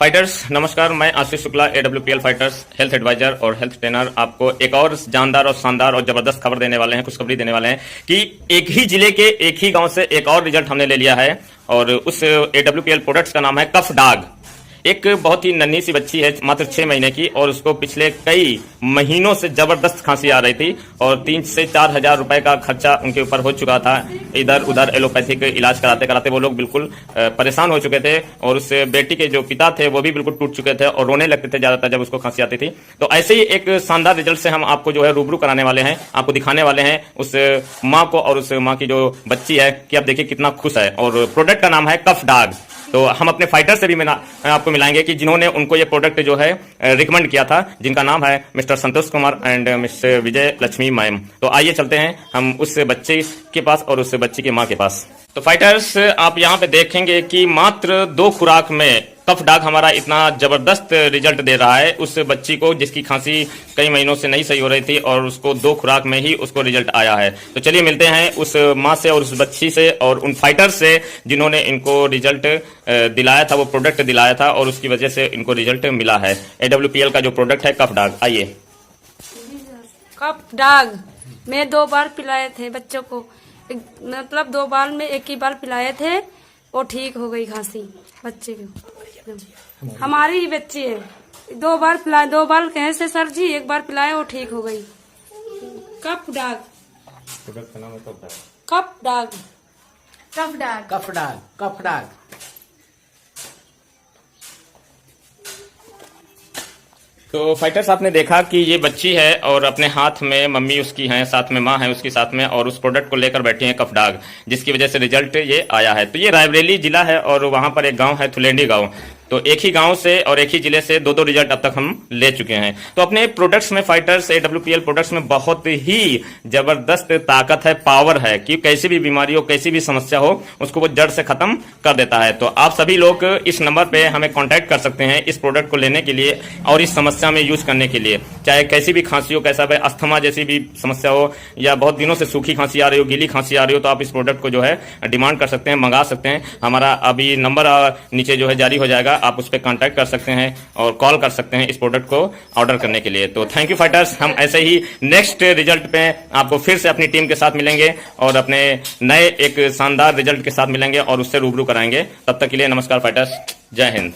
Fighters नमस्कार, मैं Ashish Shukla AWPL fighters health advisor और हेल्थ ट्रेनर आपको एक और जानदार और शानदार और जबरदस्त खबर देने वाले हैं, खुशखबरी देने वाले हैं कि एक ही जिले के एक ही गांव से एक और रिजल्ट हमने ले लिया है और उस AWPL प्रोडक्ट्स का नाम है कफ डाग। एक बहुत ही नन्ही सी बच्ची है, मात्र 6 महीने की, और उसको पिछले कई महीनों से जबरदस्त खांसी आ रही थी और 3 से 4 हजार रुपए का खर्चा उनके ऊपर हो चुका था। इधर उधर एलोपैथिक इलाज कराते कराते वो लोग बिल्कुल परेशान हो चुके थे और उस बेटी के जो पिता थे वो भी बिल्कुल टूट चुके थे और रोने लगते थे ज्यादातर जब उसको खांसी आती थी। तो ऐसे ही एक शानदार रिजल्ट से हम आपको जो है रूबरू कराने वाले हैं, आपको दिखाने वाले हैं उस माँ को और उस माँ की जो बच्ची है कि आप देखिए कितना खुश है। और प्रोडक्ट का नाम है कफ डाग। तो हम अपने फाइटर से भी आपको मिलाएंगे कि जिन्होंने उनको ये प्रोडक्ट जो है रिकमेंड किया था, जिनका नाम है mister Santosh Kumar and mister Vijay Lakshmi ma'am. तो आइए चलते हैं हम उस बच्चे के पास और उस बच्ची की माँ के पास। तो फाइटर्स आप यहाँ पे देखेंगे कि मात्र 2 खुराक में कफ डाग हमारा इतना जबरदस्त रिजल्ट दे रहा है उस बच्ची को जिसकी खांसी कई महीनों से नहीं सही हो रही थी और उसको 2 खुराक में ही उसको रिजल्ट आया है। तो चलिए मिलते हैं उस माँ से और उस बच्ची से और उन फाइटर्स से जिन्होंने इनको रिजल्ट दिलाया था, वो प्रोडक्ट दिलाया था और उसकी वजह से इनको रिजल्ट मिला है। AWPL का जो प्रोडक्ट है कफ डाग। आइए। कफ डाग मैं 2 बार पिलाए थे बच्चों को, मतलब 2 बार में एक ही बार पिलाए थे, वो ठीक हो गई खांसी बच्चे को। हमारी ही बच्ची है, 2 बार पिलाए, 2 बार कहे से सर जी, 1 बार पिलाए वो ठीक हो गई। कफ डाग, प्रोडक्ट का नाम है कफ डाग। कफ डाग, कफ डाग, कफ डाग, कफ डाग। तो फाइटर्स आपने देखा कि ये बच्ची है और अपने हाथ में मम्मी उसकी है, साथ में माँ है उसकी साथ में, और उस प्रोडक्ट को लेकर बैठी है कफ डाग, जिसकी वजह से रिजल्ट ये आया है। तो ये रायबरेली जिला है और वहां पर एक गांव है थुलेंडी गांव। तो एक ही गांव से और एक ही जिले से 2-2 रिजल्ट अब तक हम ले चुके हैं। तो अपने प्रोडक्ट्स में फाइटर्स AWPL प्रोडक्ट्स में बहुत ही जबरदस्त ताकत है, पावर है कि कैसी भी बीमारी हो, कैसी भी समस्या हो, उसको वो जड़ से खत्म कर देता है। तो आप सभी लोग इस नंबर पे हमें कांटेक्ट कर सकते हैं इस प्रोडक्ट को लेने के लिए और इस समस्या में यूज करने के लिए। चाहे कैसी भी खांसी हो, कैसा भी अस्थमा जैसी भी समस्या हो, या बहुत दिनों से सूखी खांसी आ रही हो, गीली खांसी आ रही हो, तो आप इस प्रोडक्ट को जो है डिमांड कर सकते हैं, मंगा सकते हैं। हमारा अभी नंबर नीचे जो है जारी हो जाएगा, आप उस पर कांटेक्ट कर सकते हैं और कॉल कर सकते हैं इस प्रोडक्ट को ऑर्डर करने के लिए। तो थैंक यू फाइटर्स, हम ऐसे ही नेक्स्ट रिजल्ट पे आपको फिर से अपनी टीम के साथ मिलेंगे और अपने नए एक शानदार रिजल्ट के साथ मिलेंगे और उससे रूबरू कराएंगे। तब तक के लिए नमस्कार फाइटर्स, जय हिंद।